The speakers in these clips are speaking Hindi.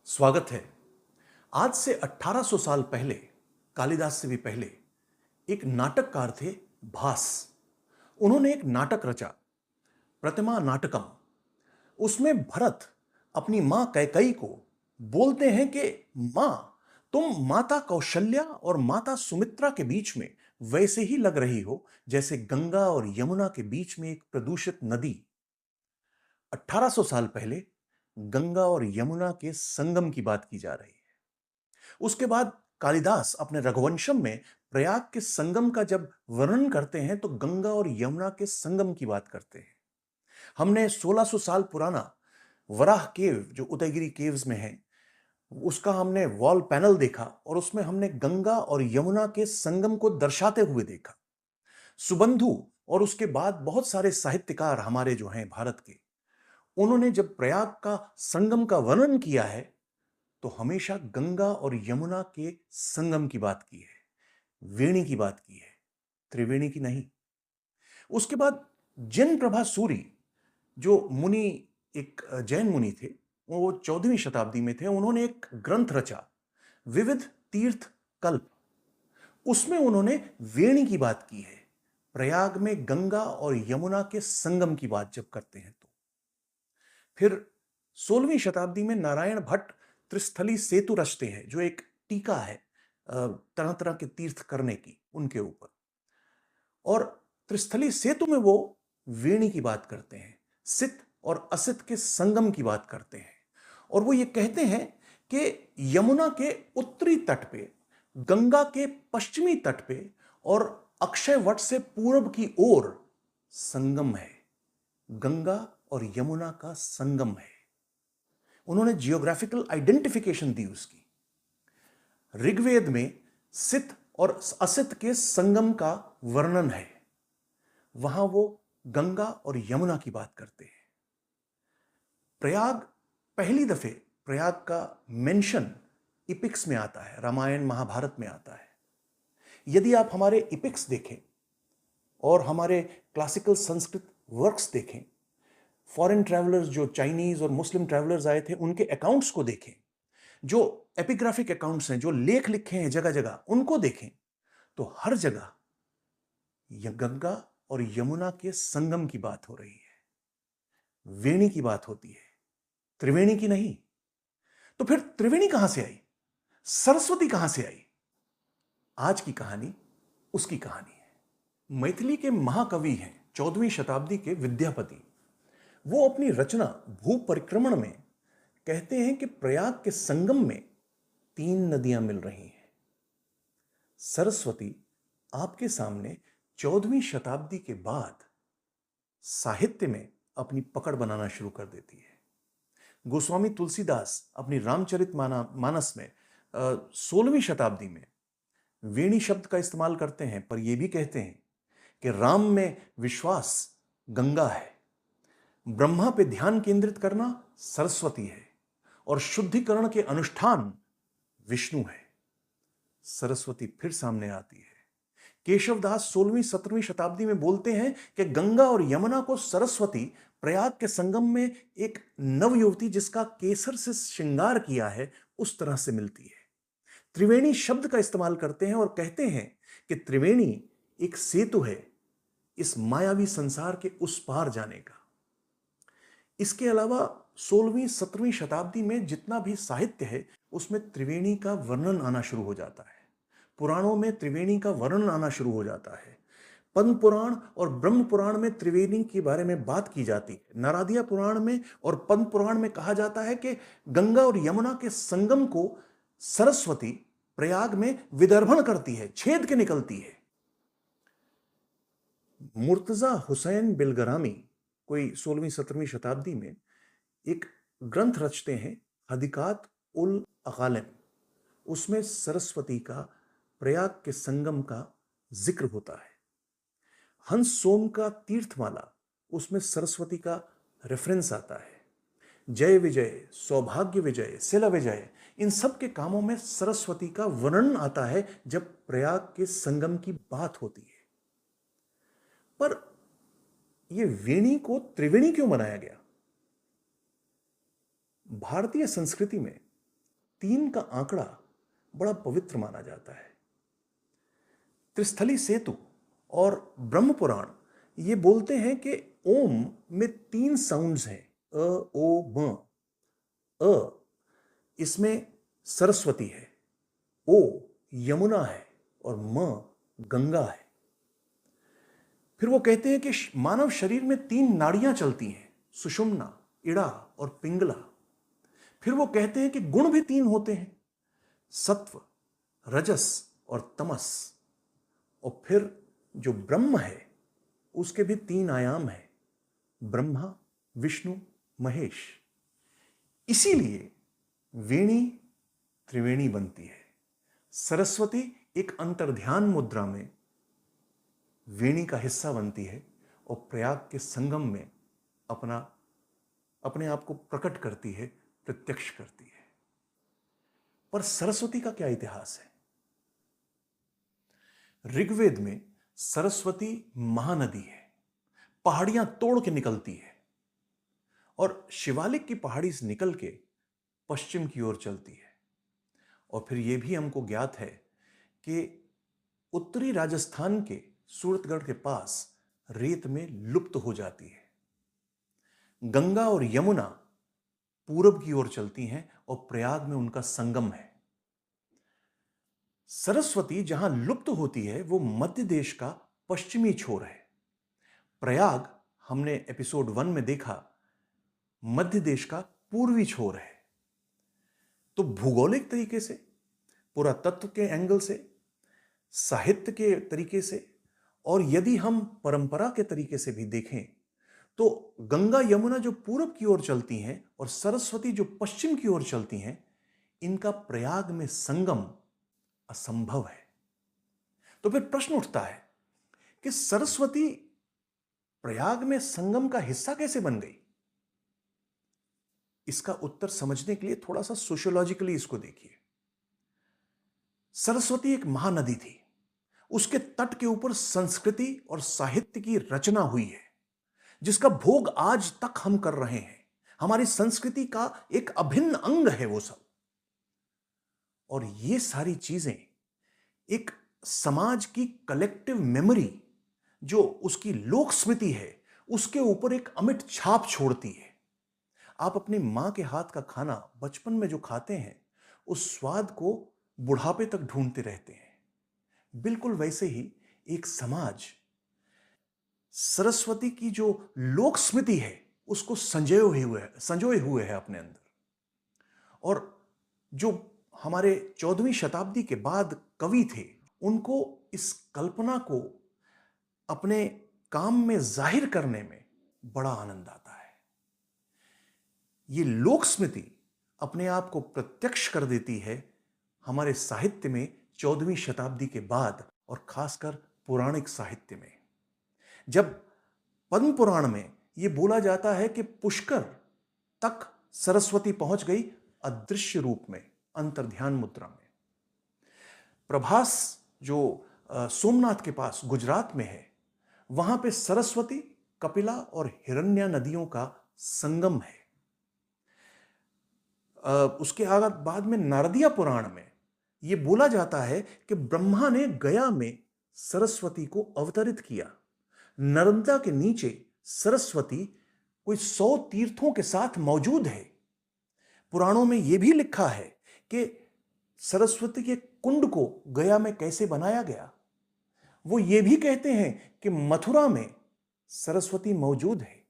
स्वागत है। आज से 1800 साल पहले, कालिदास से भी पहले, एक नाटककार थे भास। उन्होंने एक नाटक रचा, प्रतिमा नाटकम। उसमें भरत अपनी मां कैकेयी को बोलते हैं कि मां, तुम माता कौशल्या और माता सुमित्रा के बीच में वैसे ही लग रही हो जैसे गंगा और यमुना के बीच में एक प्रदूषित नदी। 1800 साल पहले गंगा और यमुना के संगम की बात की जा रही है। उसके बाद कालिदास अपने रघुवंशम में प्रयाग के संगम का जब वर्णन करते हैं तो गंगा और यमुना के संगम की बात करते हैं। हमने 1600 साल पुराना वराह केव जो उदयगिरी केव्स में है, उसका हमने वॉल पैनल देखा और उसमें हमने गंगा और यमुना के संगम को दर्शाते हुए देखा। सुबंधु और उसके बाद बहुत सारे साहित्यकार हमारे जो हैं भारत के, उन्होंने जब प्रयाग का संगम का वर्णन किया है तो हमेशा गंगा और यमुना के संगम की बात की है, वेणी की बात की है, त्रिवेणी की नहीं। उसके बाद जिन प्रभा सूरी जो मुनि, एक जैन मुनि थे, वो 14वीं शताब्दी में थे। उन्होंने एक ग्रंथ रचा, विविध तीर्थ कल्प। उसमें उन्होंने वेणी की बात की है, प्रयाग में गंगा और यमुना के संगम की बात जब करते हैं तो। फिर 16वीं शताब्दी में नारायण भट्ट त्रिस्थली सेतु रचते हैं, जो एक टीका है तरह तरह के तीर्थ करने की उनके ऊपर। और त्रिस्थली सेतु में वो वेणी की बात करते हैं, सित और असित के संगम की बात करते हैं। और वो ये कहते हैं कि यमुना के उत्तरी तट पे, गंगा के पश्चिमी तट पे और अक्षय वट से पूर्व की ओर संगम है। गंगा और यमुना का संगम है। उन्होंने जियोग्राफिकल आइडेंटिफिकेशन दी उसकी। ऋग्वेद में सित और असित के संगम का वर्णन है, वहां वो गंगा और यमुना की बात करते हैं। प्रयाग, पहली दफे प्रयाग का मेंशन इपिक्स में आता है, रामायण महाभारत में आता है। यदि आप हमारे इपिक्स देखें और हमारे क्लासिकल संस्कृत वर्क्स देखें, फॉरेन ट्रैवलर्स जो चाइनीज और मुस्लिम ट्रैवलर्स आए थे उनके अकाउंट्स को देखें, जो एपिग्राफिक अकाउंट्स हैं, जो लेख लिखे हैं जगह जगह, उनको देखें, तो हर जगह गंगा और यमुना के संगम की बात हो रही है, वेणी की बात होती है, त्रिवेणी की नहीं। तो फिर त्रिवेणी कहां से आई, सरस्वती कहां से आई? आज की कहानी उसकी कहानी है। मैथिली के महाकवि हैं 14वीं शताब्दी के विद्यापति। वो अपनी रचना भू परिक्रमण में कहते हैं कि प्रयाग के संगम में 3 नदियां मिल रही हैं। सरस्वती आपके सामने 14वीं शताब्दी के बाद साहित्य में अपनी पकड़ बनाना शुरू कर देती है। गोस्वामी तुलसीदास अपनी रामचरितमानस में 16वीं शताब्दी में वेणी शब्द का इस्तेमाल करते हैं, पर यह भी कहते हैं कि राम में विश्वास गंगा है, ब्रह्मा पे ध्यान केंद्रित करना सरस्वती है और शुद्धिकरण के अनुष्ठान विष्णु है। सरस्वती फिर सामने आती है। केशवदास 16वीं-17वीं शताब्दी में बोलते हैं कि गंगा और यमुना को सरस्वती प्रयाग के संगम में एक नव युवती जिसका केसर से श्रृंगार किया है उस तरह से मिलती है। त्रिवेणी शब्द का इस्तेमाल करते हैं और कहते हैं कि त्रिवेणी एक सेतु है इस मायावी संसार के उस पार जाने का। इसके अलावा 16वीं-17वीं शताब्दी में जितना भी साहित्य है उसमें त्रिवेणी का वर्णन आना शुरू हो जाता है। पुराणों में त्रिवेणी का वर्णन आना शुरू हो जाता है। पद्म पुराण और ब्रह्म पुराण में त्रिवेणी के बारे में बात की जाती है। नारदिया पुराण में और पद्म पुराण में कहा जाता है कि गंगा और यमुना के संगम को सरस्वती प्रयाग में विदर्भण करती है, छेद के निकलती है। मुर्तजा हुसैन बिलगरामी कोई 16वीं-17वीं शताब्दी में एक ग्रंथ रचते हैं, हदीकात उल अगालिम। उसमें सरस्वती का प्रयाग के संगम का जिक्र होता है। हंस सोम का तीर्थमाला, उसमें सरस्वती का रेफरेंस आता है। जय विजय, सौभाग्य विजय, शिला विजय, इन सब के कामों में सरस्वती का वर्णन आता है जब प्रयाग के संगम की बात होती है। पर यह वेणी को त्रिवेणी क्यों बनाया गया? भारतीय संस्कृति में 3 का आंकड़ा बड़ा पवित्र माना जाता है। त्रिस्थली सेतु और ब्रह्म पुराण ये बोलते हैं कि ओम में 3 साउंड्स हैं, अ, ओ, म। अ इसमें सरस्वती है, ओ यमुना है और म गंगा है। फिर वो कहते हैं कि मानव शरीर में 3 नाड़ियां चलती हैं, सुषुम्ना, इड़ा और पिंगला। फिर वो कहते हैं कि गुण भी 3 होते हैं, सत्व, रजस और तमस। और फिर जो ब्रह्म है उसके भी 3 आयाम हैं, ब्रह्मा, विष्णु, महेश। इसीलिए वेणी त्रिवेणी बनती है। सरस्वती एक अंतर्ध्यान मुद्रा में वेणी का हिस्सा बनती है और प्रयाग के संगम में अपने आप को प्रकट करती है, प्रत्यक्ष करती है। पर सरस्वती का क्या इतिहास है? ऋग्वेद में सरस्वती महानदी है, पहाड़ियां तोड़ के निकलती है और शिवालिक की पहाड़ी से निकल के पश्चिम की ओर चलती है। और फिर यह भी हमको ज्ञात है कि उत्तरी राजस्थान के सूरतगढ़ के पास रेत में लुप्त हो जाती है। गंगा और यमुना पूरब की ओर चलती हैं और प्रयाग में उनका संगम है। सरस्वती जहां लुप्त होती है वो मध्य देश का पश्चिमी छोर है। प्रयाग हमने एपिसोड 1 में देखा, मध्य देश का पूर्वी छोर है। तो भूगोलिक तरीके से, पुरातत्व के एंगल से, साहित्य के तरीके से और यदि हम परंपरा के तरीके से भी देखें तो गंगा यमुना जो पूरब की ओर चलती हैं और सरस्वती जो पश्चिम की ओर चलती हैं, इनका प्रयाग में संगम असंभव है। तो फिर प्रश्न उठता है कि सरस्वती प्रयाग में संगम का हिस्सा कैसे बन गई? इसका उत्तर समझने के लिए थोड़ा सा सोशियोलॉजिकली इसको देखिए। सरस्वती एक महानदी थी, उसके तट के ऊपर संस्कृति और साहित्य की रचना हुई है जिसका भोग आज तक हम कर रहे हैं। हमारी संस्कृति का एक अभिन्न अंग है वो सब। और ये सारी चीजें एक समाज की कलेक्टिव मेमोरी, जो उसकी लोक स्मृति है, उसके ऊपर एक अमिट छाप छोड़ती है। आप अपनी मां के हाथ का खाना बचपन में जो खाते हैं उस स्वाद को बुढ़ापे तक ढूंढते रहते हैं। बिल्कुल वैसे ही एक समाज सरस्वती की जो लोक स्मृति है उसको संजोए हुए है अपने अंदर। और जो हमारे 14वीं शताब्दी के बाद कवि थे, उनको इस कल्पना को अपने काम में जाहिर करने में बड़ा आनंद आता है। ये लोक स्मृति अपने आप को प्रत्यक्ष कर देती है हमारे साहित्य में 14वीं शताब्दी के बाद, और खासकर पौराणिक साहित्य में। जब पद्म पुराण में यह बोला जाता है कि पुष्कर तक सरस्वती पहुंच गई अदृश्य रूप में, अंतर्ध्यान मुद्रा में। प्रभास जो सोमनाथ के पास गुजरात में है, वहां पे सरस्वती, कपिला और हिरण्या नदियों का संगम है। उसके बाद में नारदिया पुराण में यह बोला जाता है कि ब्रह्मा ने गया में सरस्वती को अवतरित किया। नर्मदा के नीचे सरस्वती कोई 100 तीर्थों के साथ मौजूद है। पुराणों में यह भी लिखा है कि सरस्वती के कुंड को गया में कैसे बनाया गया। वो ये भी कहते हैं कि मथुरा में सरस्वती मौजूद है।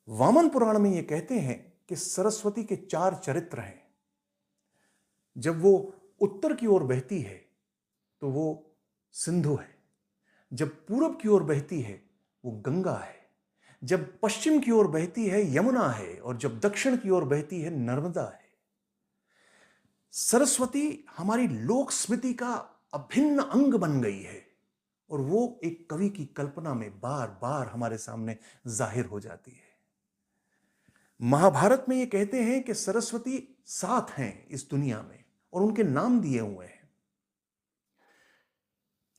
वामन पुराण में ये कहते हैं कि सरस्वती के 4 चरित्र हैं। जब वो उत्तर की ओर बहती है तो वो सिंधु है, जब पूरब की ओर बहती है वो गंगा है, जब पश्चिम की ओर बहती है यमुना है, और जब दक्षिण की ओर बहती है नर्मदा है। सरस्वती हमारी लोक स्मृति का अभिन्न अंग बन गई है और वो एक कवि की कल्पना में बार बार हमारे सामने जाहिर हो जाती है। महाभारत में ये कहते हैं कि सरस्वती 7 हैं इस दुनिया में और उनके नाम दिए हुए हैं।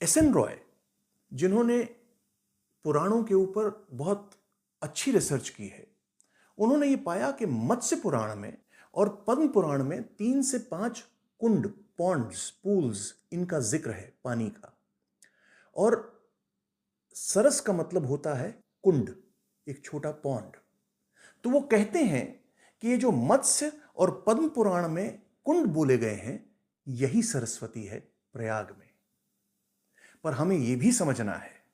एस.एन. रॉय, जिन्होंने पुराणों के ऊपर बहुत अच्छी रिसर्च की है, उन्होंने ये पाया कि मत्स्य पुराण में और पद्म पुराण में 3 से 5 कुंड, पॉन्ड्स, पूल्स, इनका जिक्र है पानी का। और सरस का मतलब होता है कुंड, एक छोटा पॉन्ड। तो वो कहते हैं कि ये जो मत्स्य और पद्म पुराण में कुंड बोले गए हैं, यही सरस्वती है प्रयाग में। पर हमें यह भी समझना है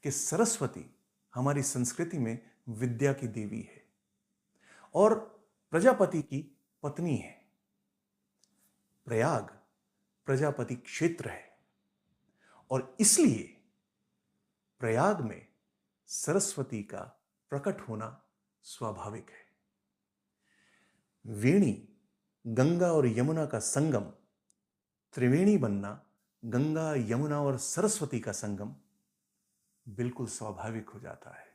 कि सरस्वती हमारी संस्कृति में विद्या की देवी है और प्रजापति की पत्नी है। प्रयाग प्रजापति क्षेत्र है और इसलिए प्रयाग में सरस्वती का प्रकट होना स्वाभाविक है। वेणी, गंगा और यमुना का संगम, त्रिवेणी बनना, गंगा, यमुना और सरस्वती का संगम बिल्कुल स्वाभाविक हो जाता है।